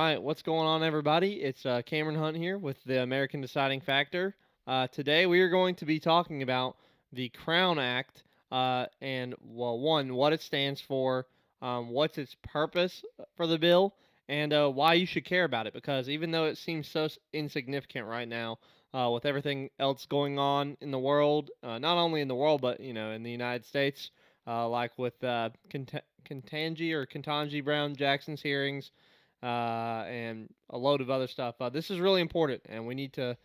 right, what's going on, everybody? It's Cameron Hunt here with the American Deciding Factor. Today we are going to be talking about the Crown Act and, well, one, what it stands for, what's its purpose for the bill, and why you should care about it. Because even though it seems so insignificant right now, with everything else going on in the world, not only in the world but in the United States, like with Ketanji Brown Jackson's hearings and a load of other stuff. This is really important, and we need to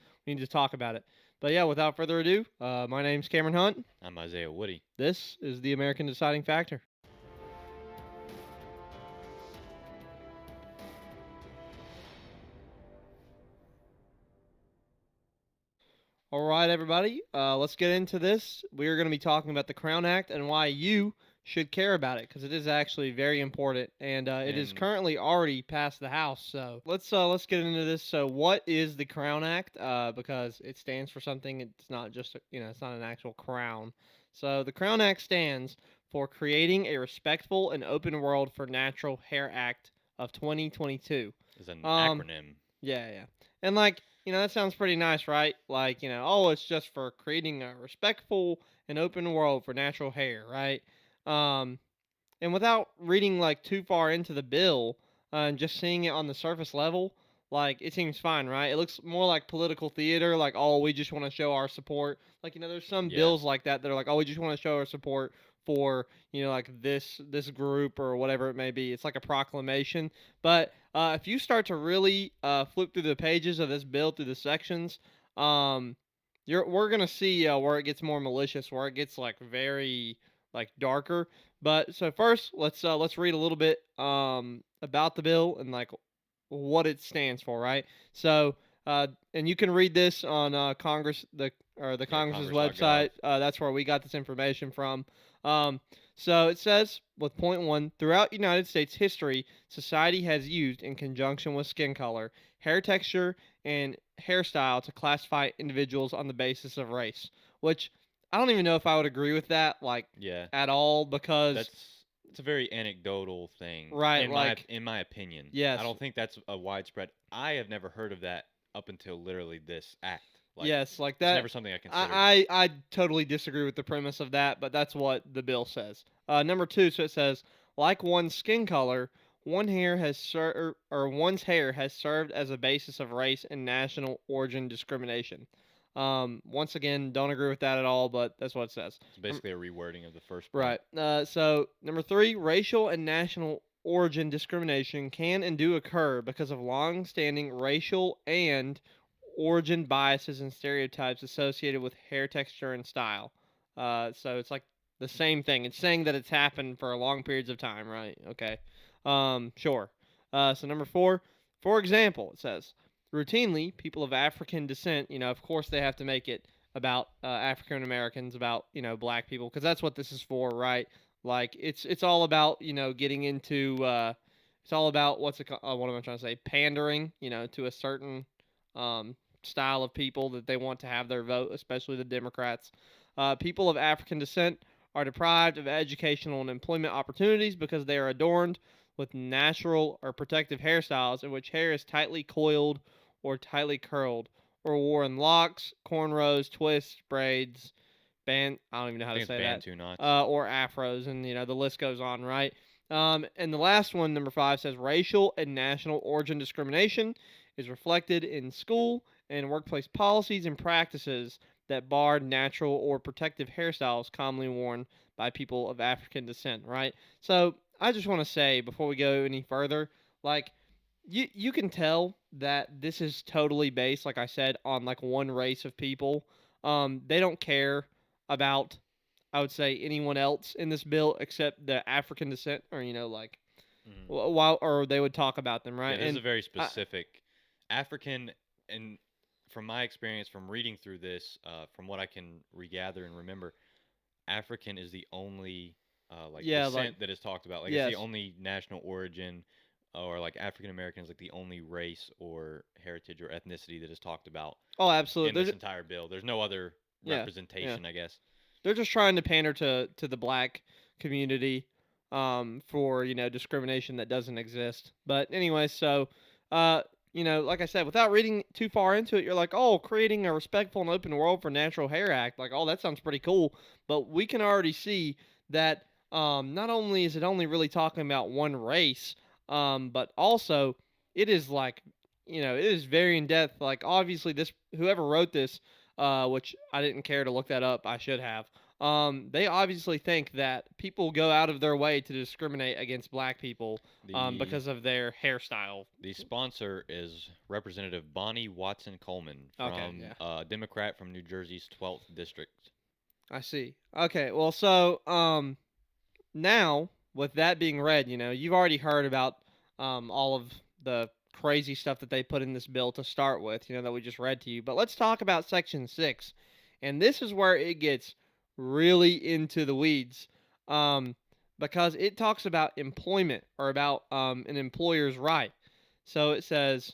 talk about it. But yeah, without further ado, my name's Cameron Hunt. I'm Isaiah Woodie. This is the American Deciding Factor. All right, everybody, let's get into this. We are going to be talking about the Crown Act and why you should care about it, because it is actually very important, and it is And currently already passed the House. So let's get into this. So, what is the Crown Act? Because it stands for something. It's not just it's not an actual crown. So the Crown Act stands for Creating a Respectful and Open World for Natural Hair Act of 2022. is an Um, acronym. yeah. And like, that sounds pretty nice, right? Like, oh, it's just for creating a respectful and open world for natural hair, right? Um, and without reading like too far into the bill and just seeing it on the surface level, like it seems fine, right? It looks more like political theater, like, oh, we just want to show our support. Like, there's some Yeah. bills like that that are like, oh, we just want to show our support for, like this group or whatever it may be. It's like a proclamation. But if you start to really flip through the pages of this bill, through the sections, we're gonna see where it gets more malicious, where it gets like very like darker. But so first, let's read a little bit about the bill and like what it stands for, right? So and you can read this on Congress the Yeah, Congress's Congress.gov. website. That's where we got this information from. Um, so it says with point one, throughout United States history, society has used in conjunction with skin color, hair texture, and hairstyle to classify individuals on the basis of race, which I don't even know if I would agree with that, like, Yeah. at all, because It's a very anecdotal thing right, like, in my opinion. I yes, don't think that's a widespread. I have never heard of that up until literally this act. Like yes, like it's that. never something I considered. I totally disagree with the premise of that, but that's what the bill says. Number two, so it says, like one's skin color, one's hair has served as a basis of race and national origin discrimination. Once again, don't agree with that at all, but that's what it says. It's basically a rewording of the first point. Right. So number three, racial and national origin discrimination can and do occur because of long-standing racial and origin biases and stereotypes associated with hair texture and style. So it's like the same thing. It's saying that it's happened for long periods of time, right? Okay. Sure. So number four, for example, it says routinely people of African descent. Of course they have to make it about African Americans, about black people, because that's what this is for, right? Like it's all about getting into it's all about what am I trying to say? Pandering, to a certain um, style of people that they want to have their vote, especially the Democrats. People of African descent are deprived of educational and employment opportunities because they are adorned with natural or protective hairstyles in which hair is tightly coiled or tightly curled, or wore in locks, cornrows, twists, braids, I don't even know I how to think it's say that, Bantu knots. or afros, and the list goes on, right? And the last one, number five, says racial and national origin discrimination is reflected in school and workplace policies and practices that bar natural or protective hairstyles commonly worn by people of African descent, right? So I just want to say before we go any further, like, you can tell that this is totally based, like I said, on like one race of people. They don't care about, I would say, anyone else in this bill except the African descent, or like, Hmm. while or they would talk about them, Yeah, right? this is And a very I, specific African, and from my experience from reading through this, from what I can regather and remember, African is the only like yeah, like, descent that is talked about. Like it's the yes, only national origin, or like African American is like the only race or heritage or ethnicity that is talked about oh, in absolutely. this entire bill. There's no other Yeah, yeah. representation, I guess. They're just trying to pander to the black community for discrimination that doesn't exist. But anyway, so uh, like I said, without reading too far into it, you're like, oh, creating a respectful and open world for natural hair act. Like, oh, that sounds pretty cool. But we can already see that not only is it only really talking about one race, but also it is like, it is very in depth. Like, obviously, this whoever wrote this, which I didn't care to look that up, I should have. They obviously think that people go out of their way to discriminate against black people The because of their hairstyle. the sponsor is Representative Bonnie Watson Coleman Okay, from yeah, Democrat from New Jersey's 12th district. I see. Okay, well, so now with that being read, you've already heard about all of the crazy stuff that they put in this bill to start with, that we just read to you. But let's talk about Section 6. And this is where it gets really into the weeds um, because it talks about employment or about an employer's right. So it says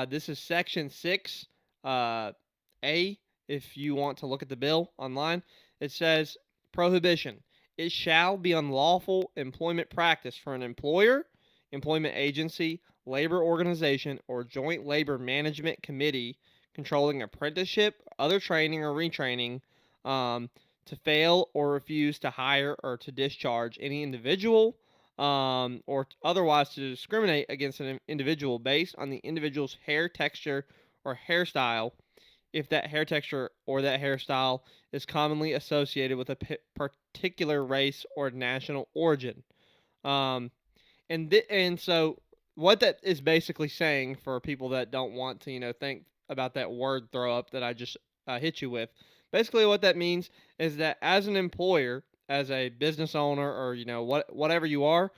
this is Section 6, A, if you want to look at the bill online. It says prohibition. It shall be unlawful employment practice for an employer, employment agency, labor organization, or joint labor management committee controlling apprenticeship, other training, or retraining um, to fail or refuse to hire or to discharge any individual or otherwise to discriminate against an individual based on the individual's hair texture or hairstyle if that hair texture or that hairstyle is commonly associated with a particular race or national origin. Um, and so what that is basically saying for people that don't want to think about that word throw up that I just hit you with, basically what that means is that as an employer, as a business owner, or whatever you are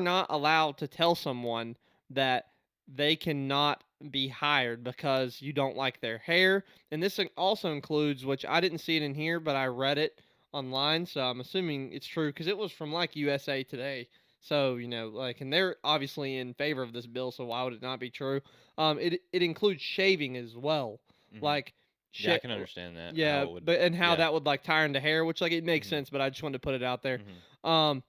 not allowed to tell someone that they cannot be hired because you don't like their hair. And this also includes, which I didn't see it in here, but I read it online, so I'm assuming it's true because it was from like USA Today. So, like, and they're obviously in favor of this bill, so why would it not be true? It includes shaving as well. Hmm. Like, Yeah, I can understand that. How yeah, it would. but and how Yeah. that would like tie into hair, which like it makes Hmm. sense, but I just wanted to put it out there. Hmm. Um,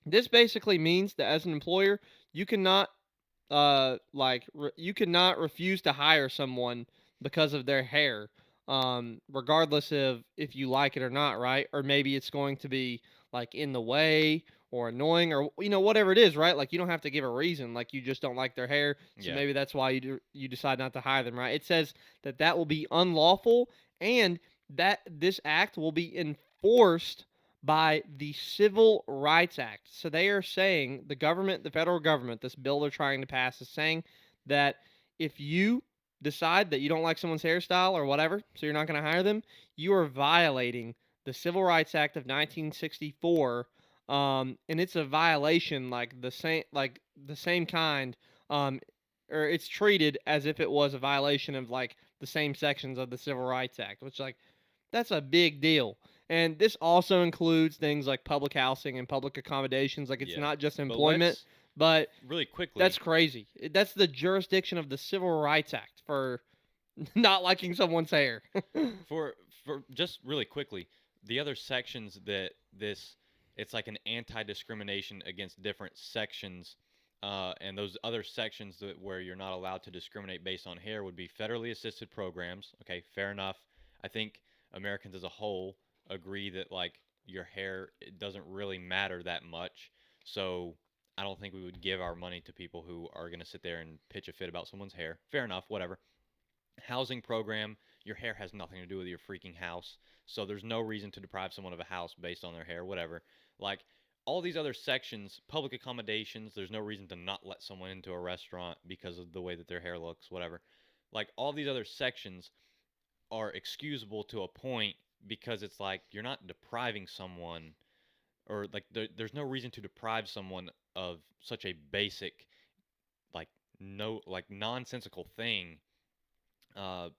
this basically means that as an employer, you cannot you cannot refuse to hire someone because of their hair, regardless of if you like it or not, right? Or maybe it's going to be like in the way or annoying or whatever it is, right? Like you don't have to give a reason, like you just don't like their hair, so Yeah. maybe that's why you decide not to hire them, right? It says that that will be unlawful and that this act will be enforced by the Civil Rights Act. So they are saying the government, the federal government, this bill they're trying to pass is saying that if you decide that you don't like someone's hairstyle or whatever, so you're not going to hire them, you are violating the Civil Rights Act of 1964. And it's a violation like the same kind, um, or it's treated as if it was a violation of like the same sections of the Civil Rights Act, which like that's a big deal. And this also includes things like public housing and public accommodations. Like it's Yeah. not just But employment, let's but really quickly. that's crazy. That's the jurisdiction of the Civil Rights Act for not liking someone's hair. For just really quickly, the other sections that this it's like an anti-discrimination against different sections, and those other sections where you're not allowed to discriminate based on hair would be federally assisted programs. Okay, fair enough. I think Americans as a whole agree that like your hair it doesn't really matter that much, so I don't think we would give our money to people who are going to sit there and pitch a fit about someone's hair. Fair enough, whatever. Housing program, your hair has nothing to do with your freaking house. So there's no reason to deprive someone of a house based on their hair, whatever. Like all these other sections, public accommodations, there's no reason to not let someone into a restaurant because of the way that their hair looks, whatever. Like all these other sections are excusable to a point because it's like you're not depriving someone or like there's no reason to deprive someone of such a basic like no like nonsensical thing uh,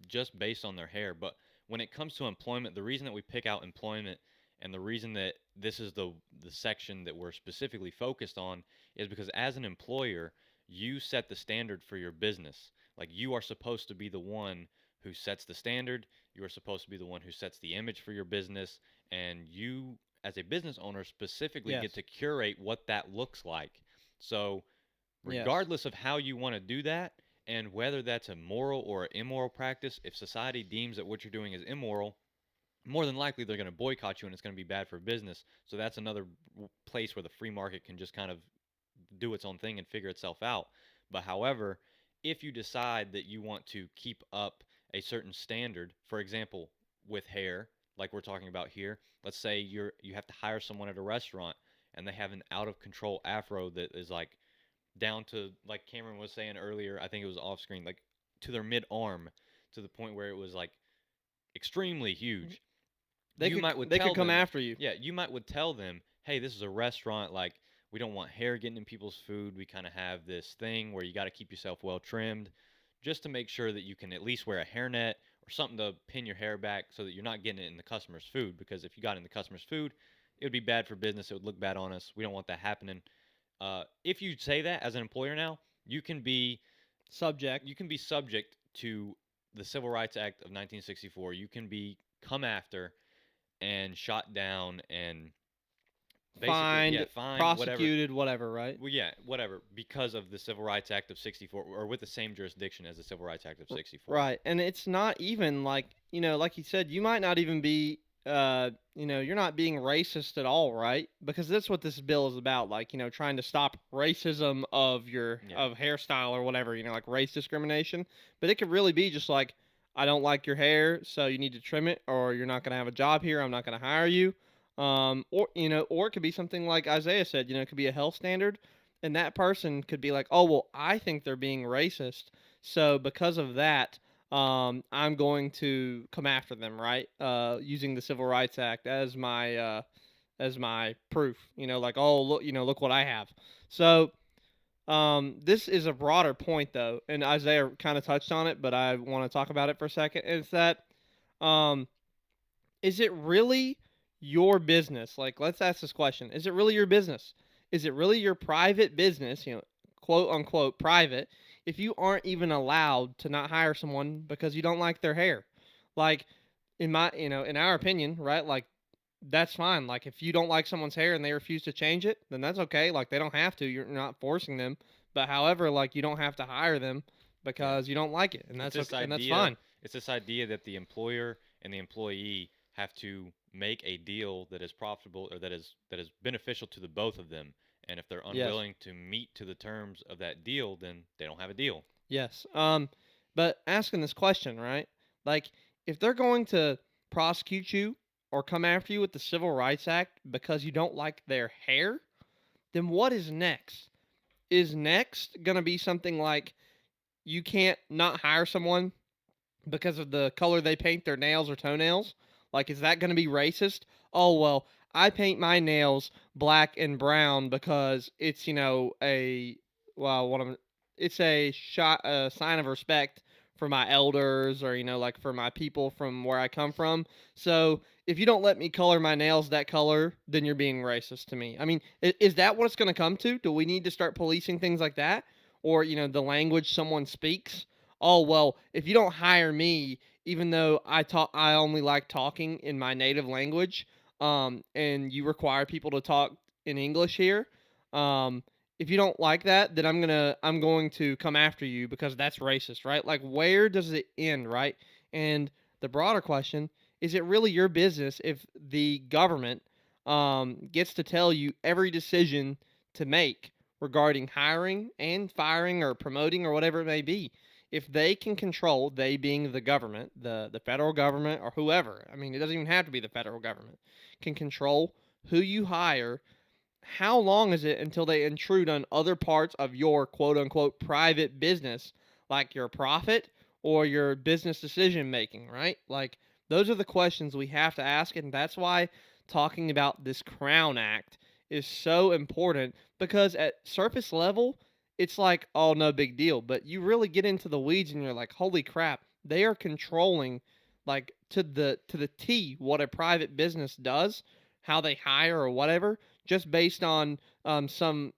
just based on their hair. But when it comes to employment, the reason that we pick out employment and the reason that this is the section that we're specifically focused on is because as an employer, you set the standard for your business. Like you are supposed to be the one who sets the standard. You are supposed to be the one who sets the image for your business, and you as a business owner specifically get Yes. to curate what that looks like. So Yes. regardless of how you want to do that and whether that's a moral or immoral practice. If society deems that what you're doing is immoral, more than likely they're going to boycott you and it's going to be bad for business. So that's another place where the free market can just kind of do its own thing and figure itself out. But however, if you decide that you want to keep up a certain standard, for example, with hair, like we're talking about here, let's say you have to hire someone at a restaurant and they have an out of control afro that is like down to, like Cameron was saying earlier, I think it was off screen, like to their mid arm, to the point where it was like extremely huge. You might would They could tell come them, after you. yeah, you might would tell them, hey, this is a restaurant, like we don't want hair getting in people's food. We kind of have this thing where you got to keep yourself well trimmed, just to make sure that you can at least wear a hairnet or something to pin your hair back so that you're not getting it in the customer's food. Because if you got it in the customer's food, it would be bad for business. It would look bad on us. We don't want that happening. If you say that as an employer now, Subject. you can be subject to the Civil Rights Act of 1964. You can be come after and shot down and basically, yeah, Fined, fined, whatever. prosecuted, whatever, right? Well, yeah, whatever, because of the Civil Rights Act of 64, or with the same jurisdiction as the Civil Rights Act of 64. Right. And it's not even like, like you said, you might not even be, you're not being racist at all, right? Because that's what this bill is about, like, trying to stop racism of your Yeah, of hairstyle or whatever, like race discrimination. But it could really be just like, I don't like your hair, so you need to trim it, or you're not going to have a job here. I'm not going to hire you. Or it could be something like Isaiah said, it could be a health standard, and that person could be like, oh, well, I think they're being racist, so because of that, I'm going to come after them, right? Using the Civil Rights Act as my proof. Like, oh, look, look what I have. So this is a broader point though, and Isaiah kind of touched on it, but I want to talk about it for a second. Is that um, is it really your business? Like, let's ask this question: is it really your business? Is it really your private business? Quote unquote private. If you aren't even allowed to not hire someone because you don't like their hair, like in our opinion, right? Like that's fine. Like if you don't like someone's hair and they refuse to change it, then that's okay. Like they don't have to. You're not forcing them. But however, like you don't have to hire them yeah. because you don't like it, and It's that's this okay, and that's idea. fine. It's this idea that the employer and the employee have to make a deal that is profitable or that is beneficial to the both of them. And if they're Yes. unwilling to meet to the terms of that deal, then they don't have a deal. Yes. But asking this question, right? Like, if they're going to prosecute you or come after you with the Civil Rights Act because you don't like their hair, then what is next? Is next going to be something like you can't not hire someone because of the color they paint their nails or toenails? Like, is that going to be racist? Oh, well, I paint my nails black and brown because it's, well, it's a sign of respect for my elders or, like for my people from where I come from. So if you don't let me color my nails that color, then you're being racist to me. I mean, is that what it's going to come to? Do we need to start policing things like that? Or, the language someone speaks? Oh, well, if you don't hire me, even though I only like talking in my native language, and you require people to talk in English here, um, if you don't like that, then I'm going to come after you because that's racist, right? Like, where does it end, right? And the broader question is: it really your business if the government gets to tell you every decision to make regarding hiring and firing or promoting or whatever it may be? If they can control, they being the government, the federal government or whoever, I mean, it doesn't even have to be the federal government, can control who you hire, how long is it until they intrude on other parts of your quote unquote private business, like your profit or your business decision making, right? Like, those are the questions we have to ask. And that's why talking about this Crown Act is so important because at surface level, it's like, oh, no big deal. But you really get into the weeds and you're like, holy crap, they are controlling like to the T what a private business does, how they hire or whatever, just based on some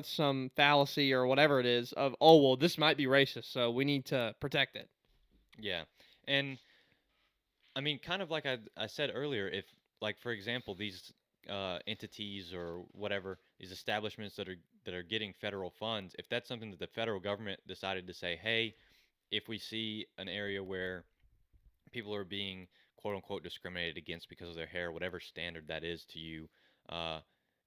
some fallacy or whatever it is of, oh, well, this might be racist, so we need to protect it. Yeah. And I mean, kind of like I said earlier, if, like, for example, these entities or whatever, these establishments that are getting federal funds, if that's something that the federal government decided to say, hey, if we see an area where people are being quote unquote discriminated against because of their hair, whatever standard that is to you, uh,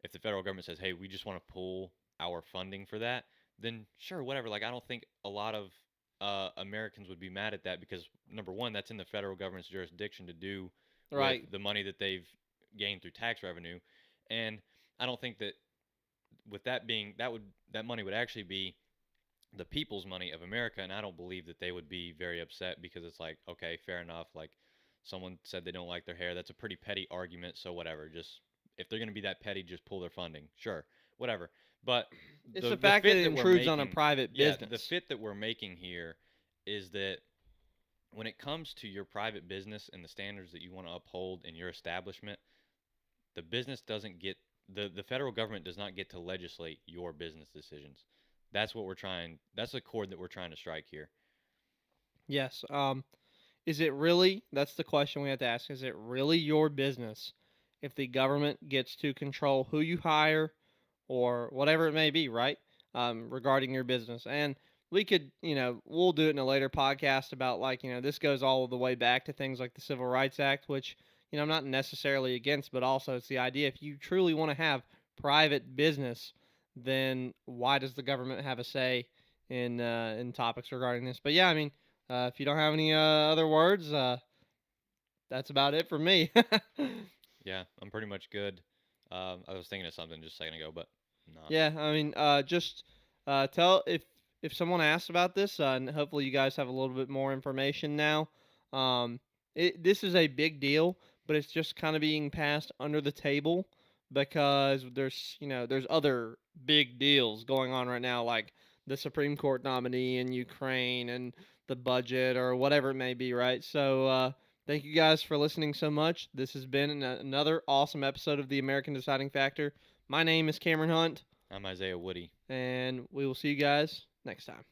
if the federal government says, hey, we just want to pull our funding for that, then sure, whatever. Like, I don't think a lot of Americans would be mad at that because, number one, that's in the federal government's jurisdiction to do with Right. the money that they've gained through tax revenue. And I don't think that with that being, that money would actually be the people's money of America, and I don't believe that they would be very upset because it's like, okay, fair enough. Like, someone said they don't like their hair. That's a pretty petty argument, so whatever. Just if they're going to be that petty, just pull their funding. Sure, whatever. But It's the the fact that fit it that we're intrudes on a making, private yeah, the business. fit that we're making here is that when it comes to your private business and the standards that you want to uphold in your establishment, the business doesn't get the federal government does not get to legislate your business decisions. That's what we're trying. That's the chord that we're trying to strike here. Yes. Is it really? That's the question we have to ask. Is it really your business if the government gets to control who you hire or whatever it may be, right? Regarding your business. And we could, we'll do it in a later podcast about like, this goes all the way back to things like the Civil Rights Act, which, I'm not necessarily against, but also it's the idea if you truly want to have private business, then why does the government have a say in topics regarding this? But yeah, I mean, if you don't have any other words, that's about it for me. Yeah, I'm pretty much good. I was thinking of something just a second ago, but not. Yeah, I mean, just tell if someone asks about this, and hopefully you guys have a little bit more information now. Um, this is a big deal, but it's just kind of being passed under the table because there's other big deals going on right now, like the Supreme Court nominee in Ukraine and the budget or whatever it may be, right? So, thank you guys for listening so much. This has been another awesome episode of the American Deciding Factor. My name is Cameron Hunt, I'm Isaiah Woody. and we will see you guys next time.